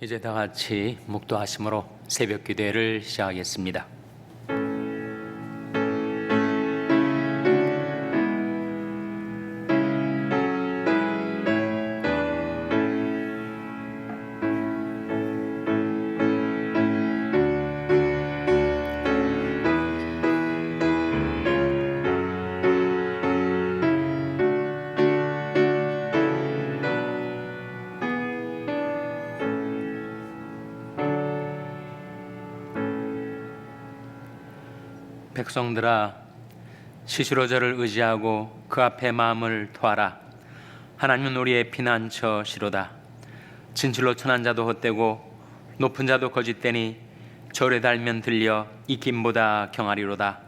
이제 다 같이 묵도하심으로 새벽 기도회를 시작하겠습니다. 백성들아, 시시로 저를 의지하고 그 앞에 마음을 토하라. 하나님은 우리의 피난처 시로다. 진실로 천한 자도 헛되고 높은 자도 거짓되니 절에 달면 들려 익힘보다 경하리로다.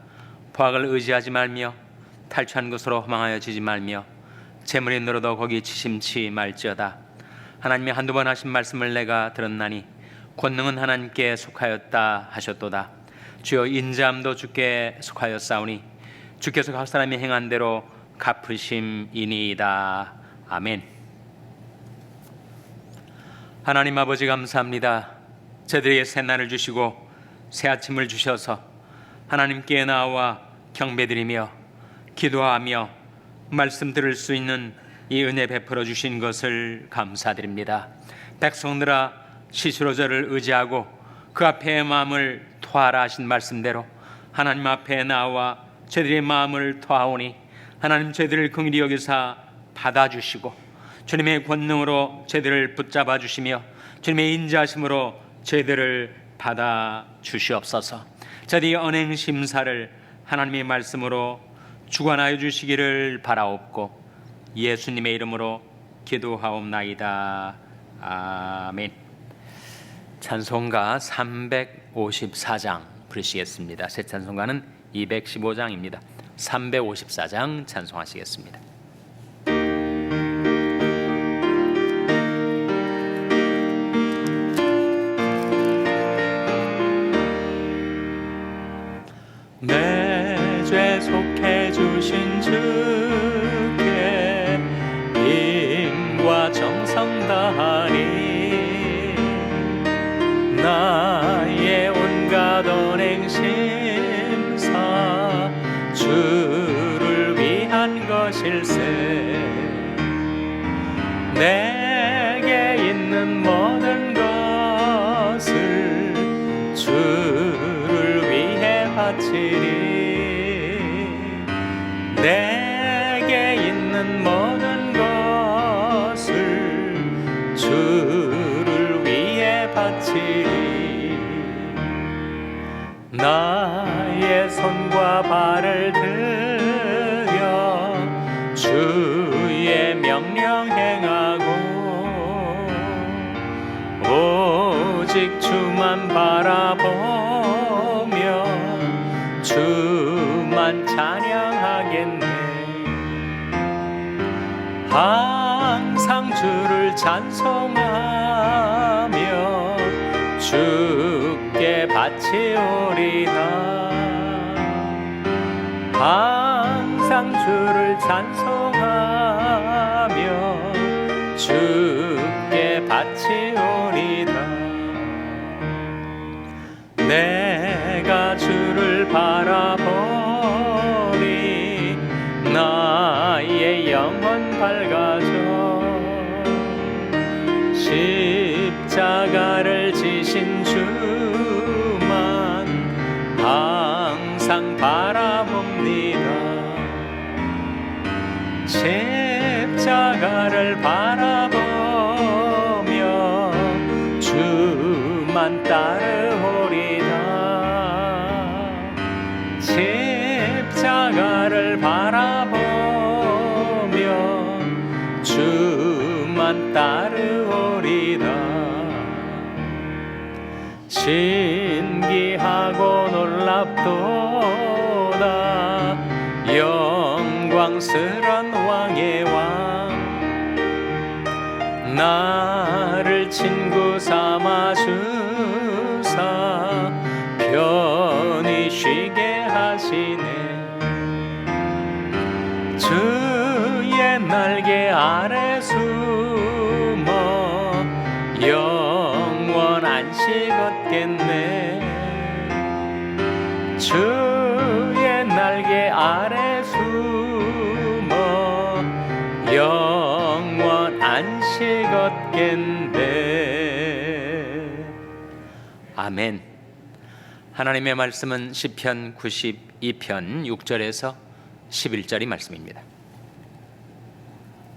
포악을 의지하지 말며 탈취한 것으로 허망하여지지 말며 재물이 늘어도 거기 치심치 말지어다. 하나님이 한두 번 하신 말씀을 내가 들었나니 권능은 하나님께 속하였다 하셨도다. 주여, 인자함도 주께 속하였사오니 주께서 각 사람이 행한 대로 갚으심이니이다. 아멘. 하나님 아버지, 감사합니다. 저희들에게 새날을 주시고 새 아침을 주셔서 하나님께 나와 경배드리며 기도하며 말씀 들을 수 있는 이 은혜 베풀어 주신 것을 감사드립니다. 백성들아, 시시로 저를 의지하고 그 앞에 마음을 토하라 하신 말씀대로 하나님 앞에 나와 저희들의 마음을 토하오니 하나님, 저희들을 긍휼히 여기사 받아주시고 주님의 권능으로 저희들을 붙잡아 주시며 주님의 인자하심으로 저희들을 받아주시옵소서. 저희들이 언행 심사를 하나님의 말씀으로 주관하여 주시기를 바라옵고 예수님의 이름으로 기도하옵나이다. 아멘. 찬송가 354장 부르시겠습니다. 새 찬송가는 215장입니다. 354장 찬송하시겠습니다. 내 죄 속해 주신 주께 힘과 정성 다하니 나의 온갖 언행 심사 주를 위한 것일세. 내게 있는 모든 것을 주를 위해 바치리. 내게 있는 모든 것을 주를 위해 바치리. 나의 손과 발을 들여 주의 명령 행하고 오직 주만 바라보며 주만 찬양하겠네. 항상 주를 찬송하며 주께 바치오리다. 항상 주를 찬송하며 주께 바치오리다. 내가 주를 바라보니 나의 영혼 밝아져. 십자가를 지신 주만 항상 바라봅니다. 십자가를 바라보며 주만 따르오리다. 십자가를 바라보며 주만 따르오리다. 신기하고 놀랍도다 영광스런 왕의 왕. 나를 친구 삼아 주사 편히 쉬게 하시네. 주의 날개 아래 숨어 영 걷겠네. 주의 날개 아래 숨어 영원 안식 얻겠네. 아멘. 하나님의 말씀은 시편 92편 6절에서 11절이 말씀입니다.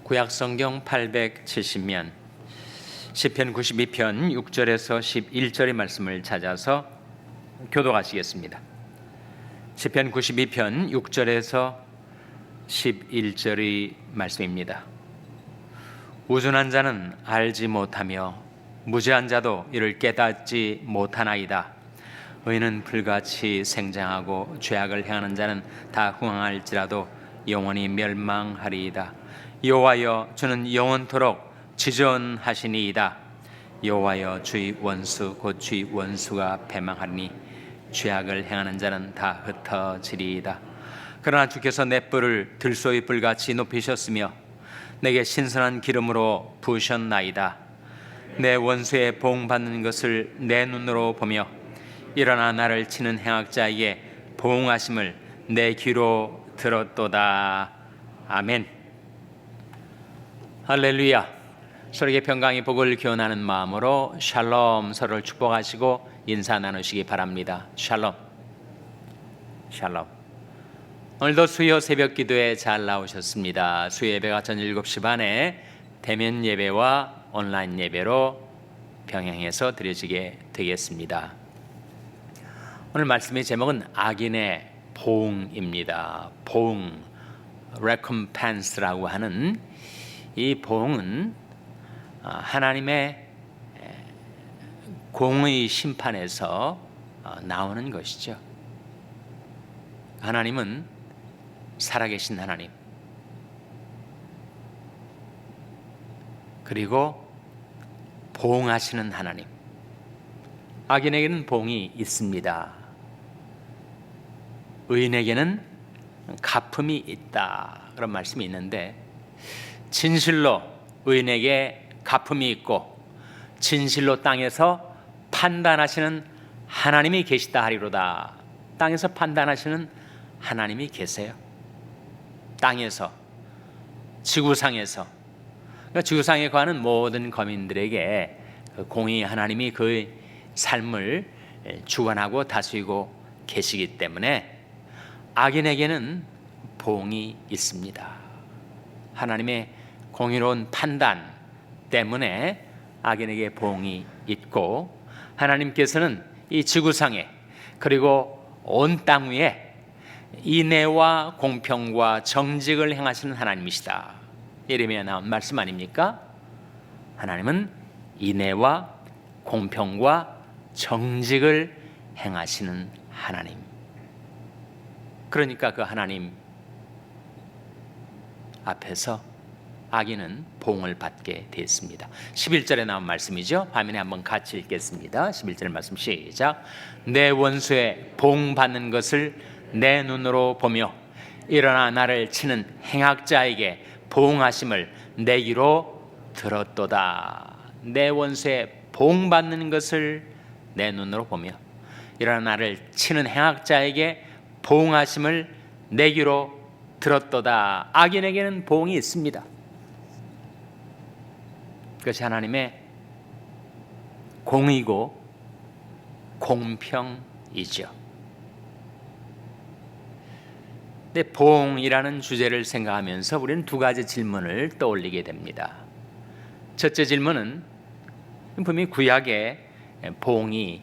구약성경 870면 시편 92편 6절에서 11절의 말씀을 찾아서 교독하시겠습니다. 시편 92편 6절에서 11절의 말씀입니다. 우둔한 자는 알지 못하며 무죄한 자도 이를 깨닫지 못하나이다. 의인은 불같이 생장하고 죄악을 행하는 자는 다 흥황할지라도 영원히 멸망하리이다. 여호와여, 주는 영원토록 지존하시니이다. 여호와여, 주의 원수 곧 주의 원수가 패망하리니 죄악을 행하는 자는 다 흩어지리이다. 그러나 주께서 내 뿔을 들소의 뿔같이 높이셨으며 내게 신선한 기름으로 부으셨나이다. 내 원수의 보응받는 것을 내 눈으로 보며 일어나 나를 치는 행악자에게 보응하심을 내 귀로 들었도다. 아멘. 할렐루야. 서로에게 평강의 복을 기원하는 마음으로 샬롬, 서로를 축복하시고 인사 나누시기 바랍니다. 샬롬. 샬롬. 오늘도 수요 새벽 기도에 잘 나오셨습니다. 수요 예배가 전 7시 반에 대면 예배와 온라인 예배로 병행해서 드려지게 되겠습니다. 오늘 말씀의 제목은 악인의 보응입니다. 보응, recompense라고 하는 이 보응은 하나님의 공의 심판에서 나오는 것이죠. 하나님은 살아계신 하나님, 그리고 보응하시는 하나님. 악인에게는 보응이 있습니다. 의인에게는 갚음이 있다, 그런 말씀이 있는데, 진실로 의인에게 갚음이 있고 진실로 땅에서 판단하시는 하나님이 계시다 하리로다. 땅에서 판단하시는 하나님이 계세요. 땅에서, 지구상에서, 그러니까 지구상에 거하는 모든 거민들에게 공의 하나님이 그 삶을 주관하고 다스리고 계시기 때문에 악인에게는 보응이 있습니다. 하나님의 공의로운 판단 때문에 악인에게 보응이 있고, 하나님께서는 이 지구상에 그리고 온 땅 위에 인애와 공평과 정직을 행하시는 하나님이시다. 예레미야에 나온 말씀 아닙니까? 하나님은 인애와 공평과 정직을 행하시는 하나님. 그러니까 그 하나님 앞에서 악인은 보응을 받게 됐습니다. 11절에 나온 말씀이죠. 화면에 한번 같이 읽겠습니다. 11절 말씀 시작. 내 원수의 보응받는 것을 내 눈으로 보며 일어나 나를 치는 행악자에게 보응하심을 내 귀로 들었도다. 내 원수의 보응받는 것을 내 눈으로 보며 일어나 나를 치는 행악자에게 보응하심을 내 귀로 들었도다. 악인에게는 보응이 있습니다. 그것이 하나님의 공의고 공평이죠. 근데 보응이라는 주제를 생각하면서 우리는 두 가지 질문을 떠올리게 됩니다. 첫째 질문은 분명히 구약에 보응이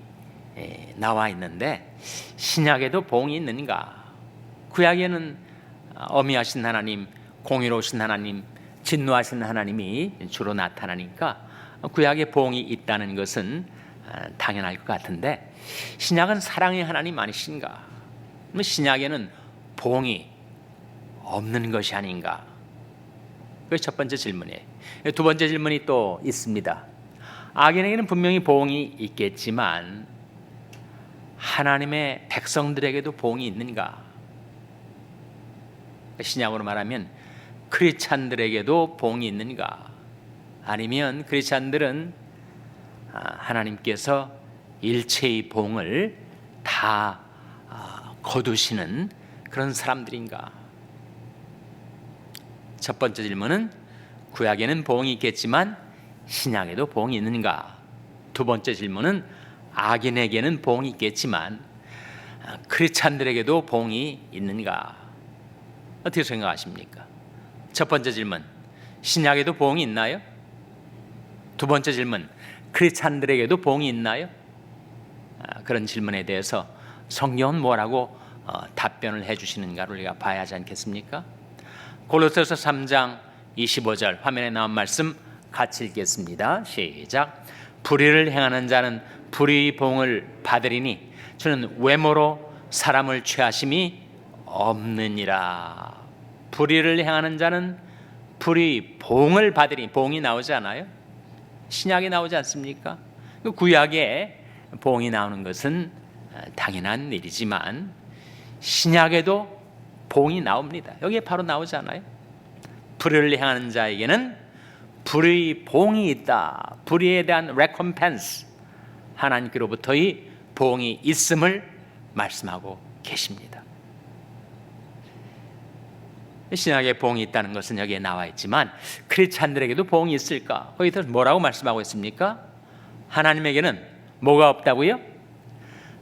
나와 있는데 신약에도 보응이 있는가? 구약에는 어미하신 하나님, 공의로우신 하나님, 진노하신 하나님이 주로 나타나니까 구약에 보응이 있다는 것은 당연할 것 같은데, 신약은 사랑의 하나님 아니신가? 신약에는 보응이 없는 것이 아닌가? 그게 첫 번째 질문이에요. 두 번째 질문이 또 있습니다. 악인에게는 분명히 보응이 있겠지만 하나님의 백성들에게도 보응이 있는가? 신약으로 말하면 크리스찬들에게도 보응이 있는가? 아니면 크리스찬들은 하나님께서 일체의 봉을 다 거두시는 그런 사람들인가? 첫 번째 질문은 구약에는 봉이 있겠지만 신약에도 봉이 있는가? 두 번째 질문은 악인에게는 봉이 있겠지만 크리스찬들에게도 봉이 있는가? 어떻게 생각하십니까? 첫 번째 질문, 신약에도 봉이 있나요? 두 번째 질문, 크리스찬들에게도 봉이 있나요? 그런 질문에 대해서 성경은 뭐라고 답변을 해주시는가를 우리가 봐야 하지 않겠습니까? 골로새서 3장 25절 화면에 나온 말씀 같이 읽겠습니다. 시작. 불의를 행하는 자는 불의의 봉을 받으리니 저는 외모로 사람을 취하심이 없느니라. 불의를 행하는 자는 불의 봉을 받으리니, 봉이 나오지 않아요? 신약에 나오지 않습니까? 구약에 봉이 나오는 것은 당연한 일이지만 신약에도 봉이 나옵니다. 여기에 바로 나오지 않아요? 불의를 행하는 자에게는 불의 봉이 있다. 불의에 대한 레컴펜스, 하나님께로부터의 봉이 있음을 말씀하고 계십니다. 신약에 봉이 있다는 것은 여기에 나와 있지만 크리스찬들에게도 봉이 있을까? 거기서 뭐라고 말씀하고 있습니까? 하나님에게는 뭐가 없다고요?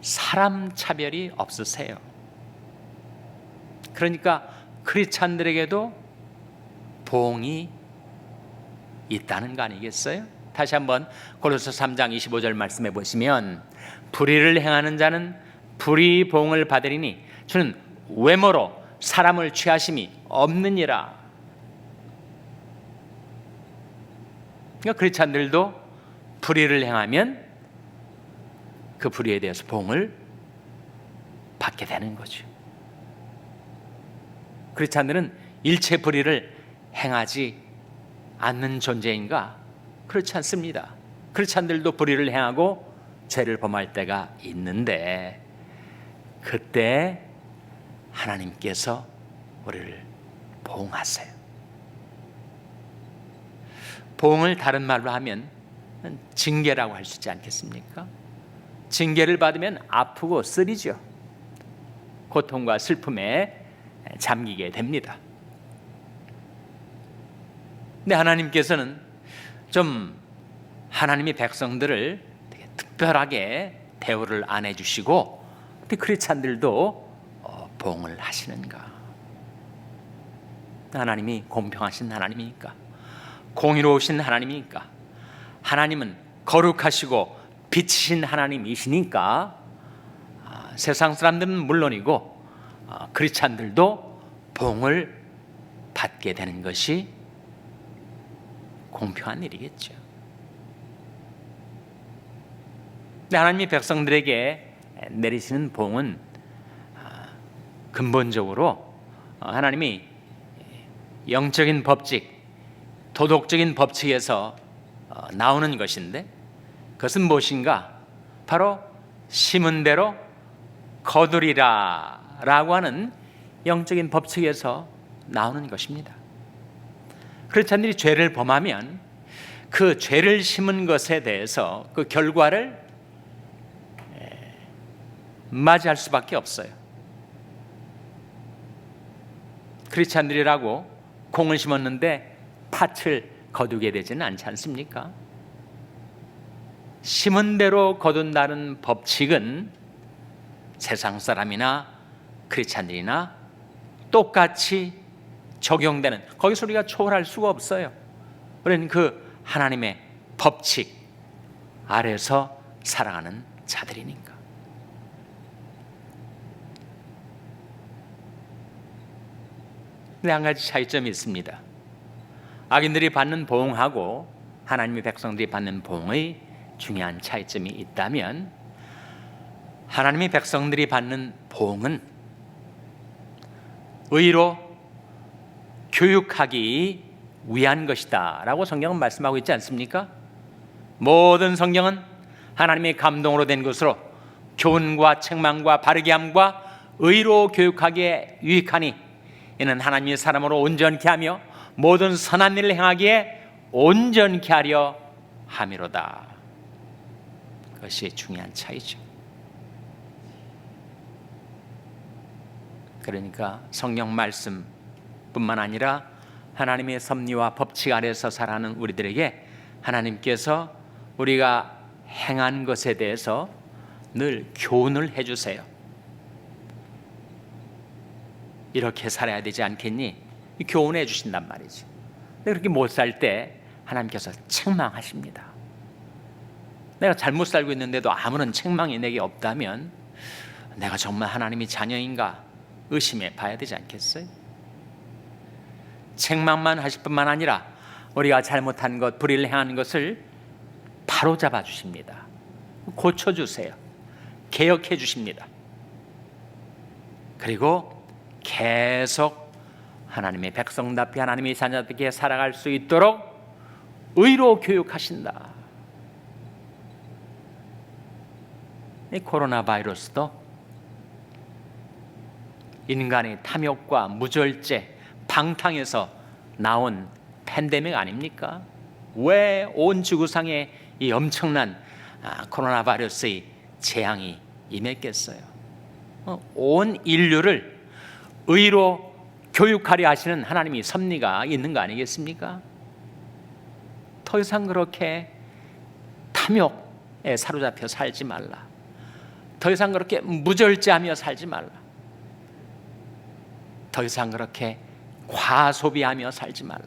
사람 차별이 없으세요. 그러니까 크리스찬들에게도 봉이 있다는 거 아니겠어요? 다시 한번 골로새 3장 25절 말씀해 보시면 불의를 행하는 자는 불의의 봉을 받으리니 저는 외모로 사람을 취하심이 없느니라. 그러니까 크리스찬들도 불의를 행하면 그 불의에 대해서 봉을 받게 되는 거죠. 크리스찬들은 일체 불의를 행하지 않는 존재인가? 그렇지 않습니다. 크리스찬들도 불의를 행하고 죄를 범할 때가 있는데 그때 하나님께서 우리를 보응하세요. 보응을 다른 말로 하면 징계라고 할 수 있지 않겠습니까? 징계를 받으면 아프고 쓰리죠. 고통과 슬픔에 잠기게 됩니다. 근데 하나님께서는 좀 하나님의 백성들을 되게 특별하게 대우를 안 해주시고 크리스찬들도 보응을 하시는가? 하나님이 공평하신 하나님이니까, 공의로우신 하나님이니까, 하나님은 거룩하시고 빛이신 하나님이시니까 세상 사람들은 물론이고 크리스찬들도 보응을 받게 되는 것이 공평한 일이겠죠. 근데 하나님이 백성들에게 내리시는 보응은 근본적으로 하나님이 영적인 법칙, 도덕적인 법칙에서 나오는 것인데 그것은 무엇인가? 바로 심은 대로 거두리라 라고 하는 영적인 법칙에서 나오는 것입니다. 크리스찬들이 죄를 범하면 그 죄를 심은 것에 대해서 그 결과를 맞이할 수밖에 없어요. 크리스찬들이라고 콩을 심었는데 팥을 거두게 되지는 않지 않습니까? 심은 대로 거둔다는 법칙은 세상 사람이나 크리스찬들이나 똑같이 적용되는, 거기서 우리가 초월할 수가 없어요. 우리는 그 하나님의 법칙 아래서 살아가는 자들이니까. 근데 한 가지 차이점이 있습니다. 악인들이 받는 보응하고 하나님의 백성들이 받는 보응의 중요한 차이점이 있다면, 하나님의 백성들이 받는 보응은 의로 교육하기 위한 것이다 라고 성경은 말씀하고 있지 않습니까? 모든 성경은 하나님의 감동으로 된 것으로 교훈과 책망과 바르게 함과 의로 교육하기에 유익하니 이는 하나님의 사람으로 온전케 하며 모든 선한 일을 행하기에 온전케 하려 함이로다. 그것이 중요한 차이죠. 그러니까 성경 말씀뿐만 아니라 하나님의 섭리와 법칙 아래서 살아가는 우리들에게 하나님께서 우리가 행한 것에 대해서 늘 교훈을 해주세요. 이렇게 살아야 되지 않겠니? 교훈해 주신단 말이죠. 그렇게 못 살 때 하나님께서 책망하십니다. 내가 잘못 살고 있는데도 아무런 책망이 내게 없다면 내가 정말 하나님의 자녀인가 의심해 봐야 되지 않겠어요? 책망만 하실 뿐만 아니라 우리가 잘못한 것, 불의를 행한 것을 바로잡아 주십니다. 고쳐주세요. 개혁해 주십니다. 그리고 계속 하나님의 백성답게 하나님의 자녀답게 살아갈 수 있도록 의로 교육하신다. 이 코로나 바이러스도 인간의 탐욕과 무절제, 방탕에서 나온 팬데믹 아닙니까? 왜 온 지구상에 이 엄청난 코로나 바이러스의 재앙이 임했겠어요? 온 인류를 의로 교육하려 하시는 하나님의 섭리가 있는 거 아니겠습니까? 더 이상 그렇게 탐욕에 사로잡혀 살지 말라. 더 이상 그렇게 무절제하며 살지 말라. 더 이상 그렇게 과소비하며 살지 말라.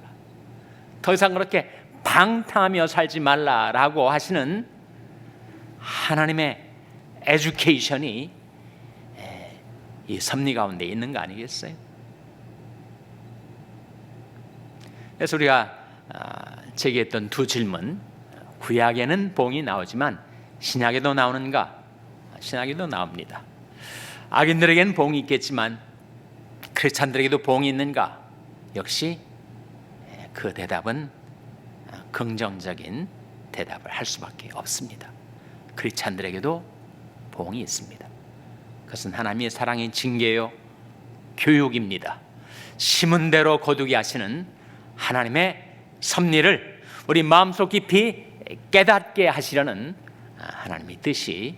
더 이상 그렇게 방탕하며 살지 말라라고 하시는 하나님의 에듀케이션이 이 섭리 가운데 있는 거 아니겠어요? 그래서 우리가 제기했던 두 질문, 구약에는 봉이 나오지만 신약에도 나오는가? 신약에도 나옵니다. 악인들에게는 봉이 있겠지만 크리스찬들에게도 봉이 있는가? 역시 그 대답은 긍정적인 대답을 할 수밖에 없습니다. 크리스찬들에게도 봉이 있습니다. 그것은 하나님의 사랑의 징계요 교육입니다. 심은 대로 거두게 하시는 하나님의 섭리를 우리 마음속 깊이 깨닫게 하시려는 하나님의 뜻이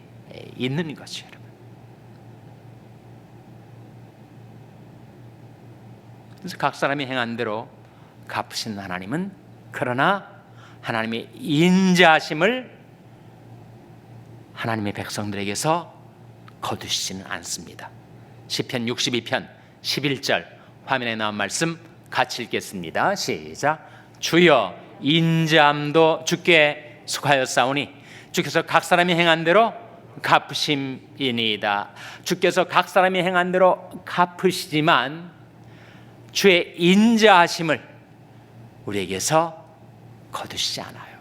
있는 것이죠. 여러분. 그래서 각 사람이 행한 대로 갚으신 하나님은 그러나 하나님의 인자하심을 하나님의 백성들에게서 거두시지는 않습니다. 시편 62편 11절 화면에 나온 말씀 같이 읽겠습니다. 시작. 주여 인자함도 주께 속하였사오니 주께서 각 사람이 행한 대로 갚으심이니이다. 주께서 각 사람이 행한 대로 갚으시지만 주의 인자하심을 우리에게서 거두시지 않아요.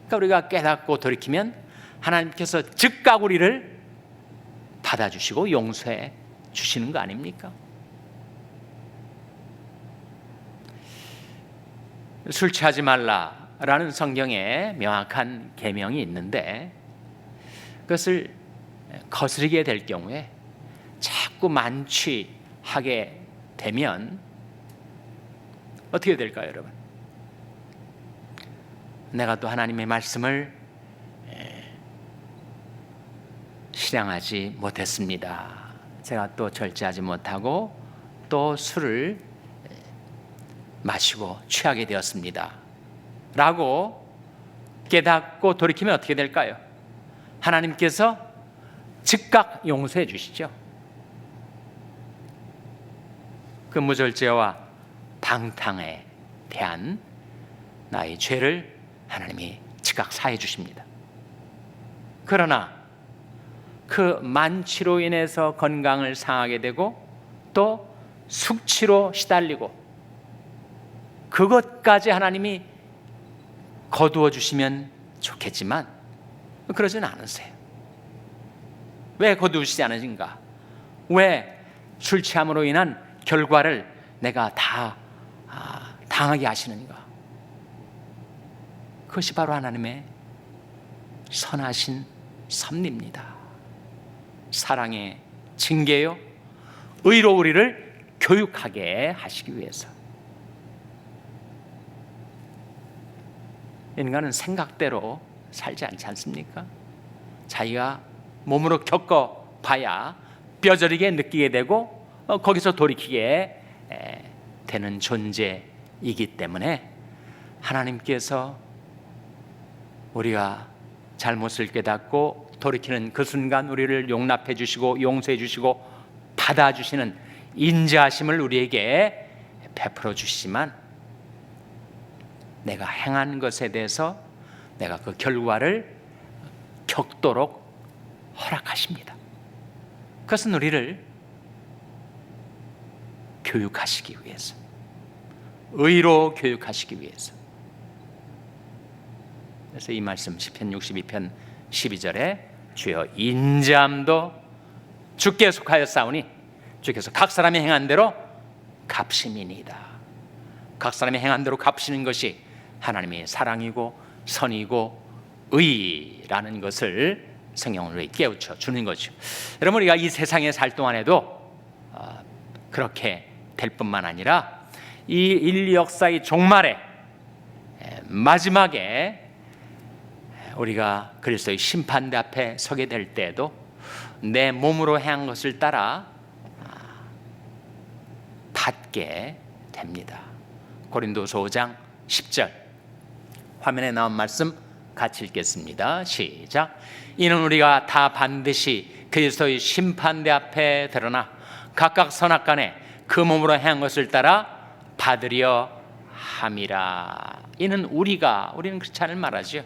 그러니까 우리가 깨닫고 돌이키면 하나님께서 즉각 우리를 받아주시고 용서해 주시는 거 아닙니까? 술 취하지 말라라는 성경에 명확한 계명이 있는데 그것을 거스르게 될 경우에 자꾸 만취하게 되면 어떻게 될까요, 여러분? 내가 또 하나님의 말씀을 실행하지 못했습니다. 제가 또 절제하지 못하고 또 술을 마시고 취하게 되었습니다. 라고 깨닫고 돌이키면 어떻게 될까요? 하나님께서 즉각 용서해 주시죠. 그 무절제와 방탕에 대한 나의 죄를 하나님이 즉각 사해 주십니다. 그러나 그 만취로 인해서 건강을 상하게 되고 또 숙취로 시달리고 그것까지 하나님이 거두어 주시면 좋겠지만 그러지는 않으세요. 왜 거두시지 않으신가? 왜 술 취함으로 인한 결과를 내가 다 당하게 하시는가? 그것이 바로 하나님의 선하신 섭리입니다. 사랑의 징계요 의로 우리를 교육하게 하시기 위해서. 인간은 생각대로 살지 않지 않습니까? 자기가 몸으로 겪어봐야 뼈저리게 느끼게 되고 거기서 돌이키게 되는 존재이기 때문에 하나님께서 우리가 잘못을 깨닫고 돌이키는 그 순간 우리를 용납해 주시고 용서해 주시고 받아주시는 인자하심을 우리에게 베풀어 주시지만 내가 행한 것에 대해서 내가 그 결과를 겪도록 허락하십니다. 그것은 우리를 교육하시기 위해서, 의로 교육하시기 위해서. 그래서 이 말씀 시편 62편 12절에 주여 인자함도 주께 속하였사오니 주께서 각 사람이 행한 대로 갚심이니이다. 각 사람이 행한 대로 갚시는 것이 하나님의 사랑이고 선이고 의라는 것을 성경은 우리에게 깨우쳐 주는 거죠. 여러분, 우리가 이 세상에 살 동안에도 그렇게 될 뿐만 아니라 이 인류 역사의 종말에 마지막에 우리가 그리스도의 심판대 앞에 서게 될 때에도 내 몸으로 행한 것을 따라 받게 됩니다. 고린도서 5장 10절 화면에 나온 말씀 같이 읽겠습니다. 시작. 이는 우리가 다 반드시 그리스도의 심판대 앞에 드러나 각각 선악간에 그 몸으로 행한 것을 따라 받으려 함이라. 이는 우리는 그렇지 않을 말하죠.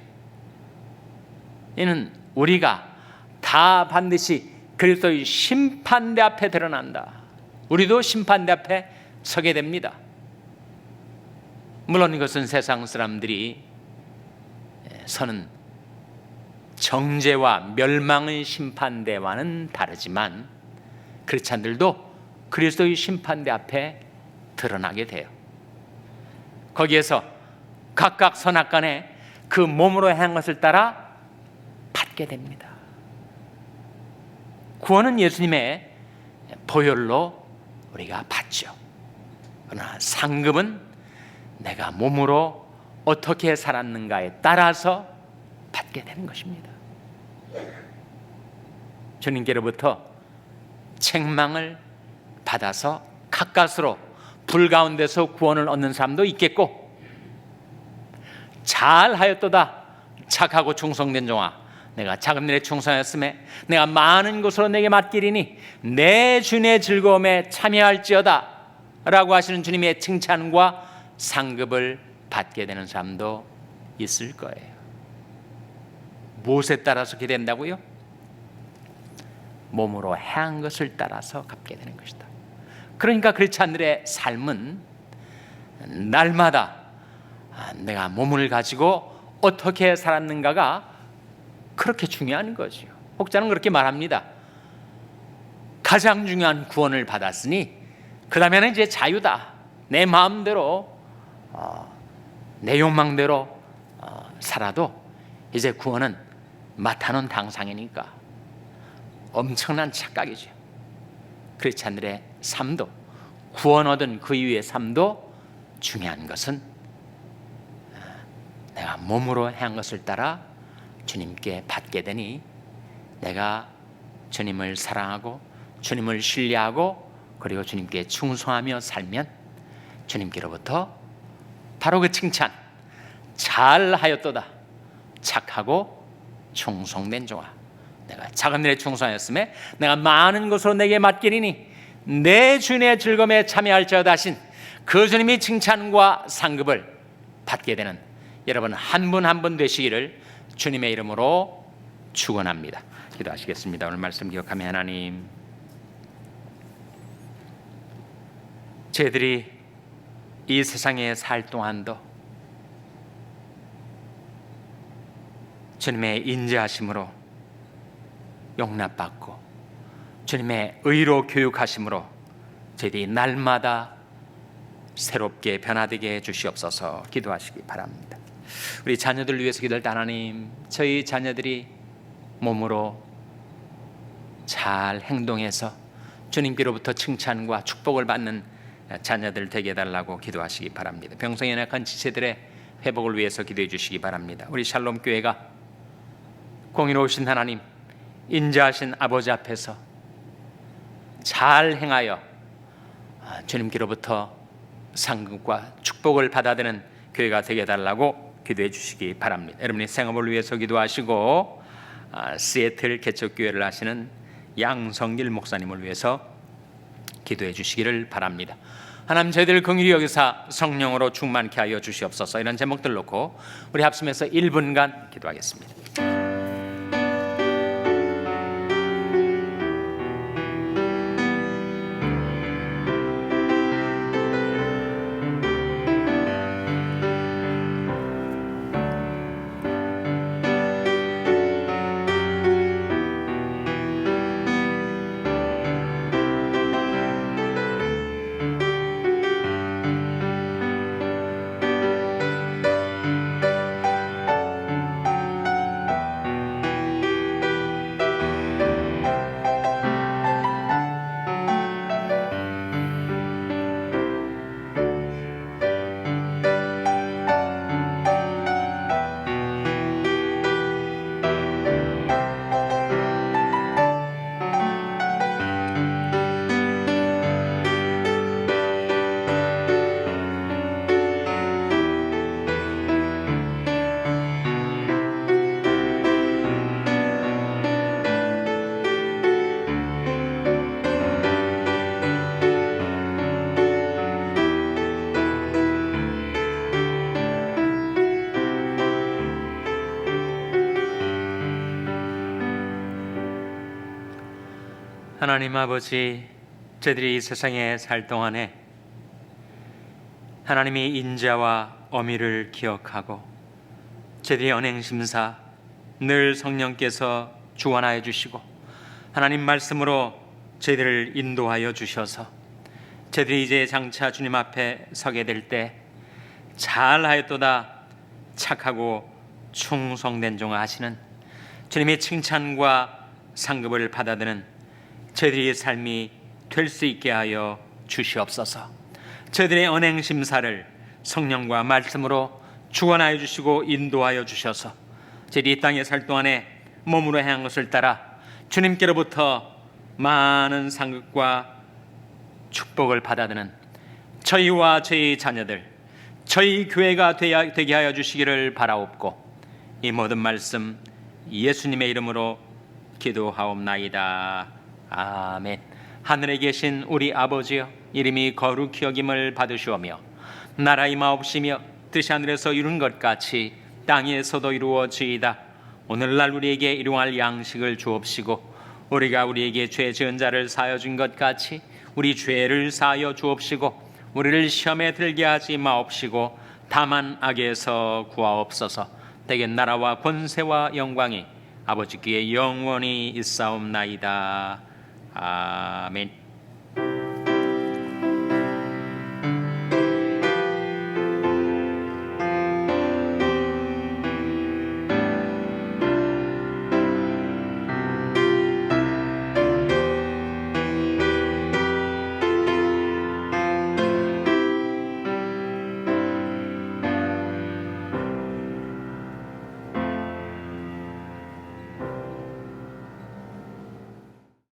이는 우리가 다 반드시 그리스도의 심판대 앞에 드러난다. 우리도 심판대 앞에 서게 됩니다. 물론 이것은 세상 사람들이 서는 정죄와 멸망의 심판대와는 다르지만 크리스찬들도 그리스도의 심판대 앞에 드러나게 돼요. 거기에서 각각 선악간에 그 몸으로 행한 것을 따라 받게 됩니다. 구원은 예수님의 보혈로 우리가 받죠. 그러나 상급은 내가 몸으로 어떻게 살았는가에 따라서 받게 되는 것입니다. 주님께로부터 책망을 받아서 가까스로 불 가운데서 구원을 얻는 사람도 있겠고, 잘하였도다 착하고 충성된 종아 내가 작은 일에 충성하였음에 내가 많은 것으로 내게 맡기리니 내 주님의 즐거움에 참여할지어다 라고 하시는 주님의 칭찬과 상급을 받게 되는 사람도 있을 거예요. 무엇에 따라서 기댄다고요? 몸으로 행한 것을 따라서 갚게 되는 것이다. 그러니까 크리스찬들의 삶은 날마다 내가 몸을 가지고 어떻게 살았는가가 그렇게 중요한 거죠. 혹자는 그렇게 말합니다. 가장 중요한 구원을 받았으니 그 다음에는 이제 자유다. 내 마음대로 내 욕망대로 살아도 이제 구원은 맡아놓은 당상이니까. 엄청난 착각이죠. 크리스찬들의 삶도, 구원 얻은 그 이후의 삶도 중요한 것은 내가 몸으로 행한 것을 따라 주님께 받게 되니 내가 주님을 사랑하고 주님을 신뢰하고 그리고 주님께 충성하며 살면 주님께로부터 바로 그 칭찬, 잘하였도다 착하고 충성된 종아 내가 작은 일에 충성하였음에 내가 많은 것으로 내게 맡기리니 내 주님의 즐거움에 참여할지어다 하신 그 주님이 칭찬과 상급을 받게 되는 여러분 한 분 한 분 되시기를 주님의 이름으로 축원합니다. 기도하시겠습니다. 오늘 말씀 기억하며 하나님, 저희들이 이 세상에 살 동안도 주님의 인자하심으로 용납받고 주님의 의로 교육하심으로 저희들이 날마다 새롭게 변화되게 해주시옵소서. 기도하시기 바랍니다. 우리 자녀들 위해서 기도할 때 하나님, 저희 자녀들이 몸으로 잘 행동해서 주님께로부터 칭찬과 축복을 받는 자녀들 되게 해달라고 기도하시기 바랍니다. 병성에 연약한 지체들의 회복을 위해서 기도해 주시기 바랍니다. 우리 샬롬 교회가 공의로우신 하나님, 인자하신 아버지 앞에서 잘 행하여 주님께로부터 상급과 축복을 받아들이는 교회가 되게 해달라고 기도해 주시기 바랍니다. 여러분이 생업을 위해서 기도하시고 시애틀 개척교회를 하시는 양성길 목사님을 위해서 기도해 주시기를 바랍니다. 하나님, 저희들 긍휼히 여기사 성령으로 충만케 하여 주시옵소서. 이런 제목들 놓고 우리 합심해서 1분간 기도하겠습니다. 하나님 아버지, 저희들이 이 세상에 살 동안에 하나님이 인자와 어미를 기억하고 저희들의 언행심사 늘 성령께서 주관하여 주시고 하나님 말씀으로 저희들을 인도하여 주셔서 저희들이 이제 장차 주님 앞에 서게 될 때 잘하였도다 착하고 충성된 종아 하시는 주님의 칭찬과 상급을 받아드는 저희들의 삶이 될 수 있게 하여 주시옵소서. 저희들의 언행심사를 성령과 말씀으로 주관하여 주시고 인도하여 주셔서 저희들이 이 땅에 살 동안에 몸으로 행한 것을 따라 주님께로부터 많은 상급과 축복을 받아드는 저희와 저희 자녀들, 저희 교회가 되게 하여 주시기를 바라옵고 이 모든 말씀 예수님의 이름으로 기도하옵나이다. 아멘. 하늘에 계신 우리 아버지여, 이름이 거룩히 여김을 받으시오며 나라 임하옵시며 뜻이 하늘에서 이룬 것 같이 땅에서도 이루어지이다. 오늘날 우리에게 일용할 양식을 주옵시고 우리가 우리에게 죄 지은 자를 사하여 준 것 같이 우리 죄를 사하여 주옵시고 우리를 시험에 들게 하지 마옵시고 다만 악에서 구하옵소서. 대개 나라와 권세와 영광이 아버지께 영원히 있사옵나이다. 아멘.